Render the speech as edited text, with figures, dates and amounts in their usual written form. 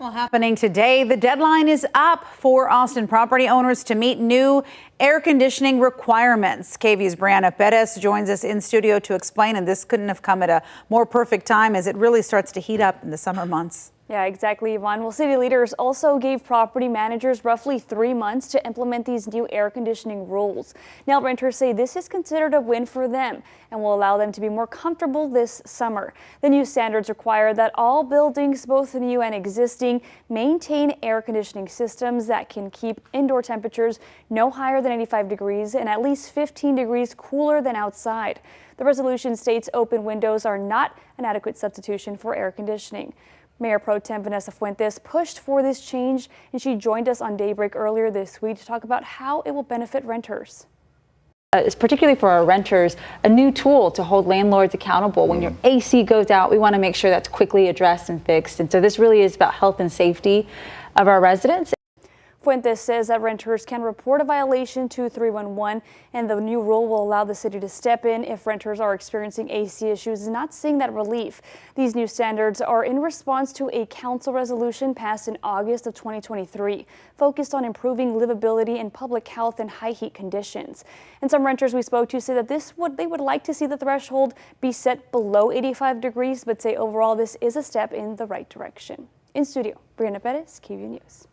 Well, happening today, the deadline is up for Austin property owners to meet new air conditioning requirements. KVUE's Brianna Perez joins us in studio to explain, and this couldn't have come at a more perfect time as it really starts to heat up in the summer months. Yeah, exactly, Yvonne. Well, city leaders also gave property managers roughly 3 months to implement these new air conditioning rules. Now, renters say this is considered a win for them and will allow them to be more comfortable this summer. The new standards require that all buildings, both new and existing, maintain air conditioning systems that can keep indoor temperatures no higher than 85 degrees and at least 15 degrees cooler than outside. The resolution states open windows are not an adequate substitution for air conditioning. Mayor Pro Tem Vanessa Fuentes pushed for this change, and she joined us on Daybreak earlier this week to talk about how it will benefit renters. It's particularly for our renters, a new tool to hold landlords accountable. When your AC goes out, we want to make sure that's quickly addressed and fixed. And so this really is about health and safety of our residents. Fuentes says that renters can report a violation to 311, and the new rule will allow the city to step in if renters are experiencing AC issues and not seeing that relief. These new standards are in response to a council resolution passed in August of 2023, focused on improving livability and public health in high heat conditions. And some renters we spoke to say that they would like to see the threshold be set below 85 degrees, but say overall this is a step in the right direction. In studio, Brianna Perez, KVUE News.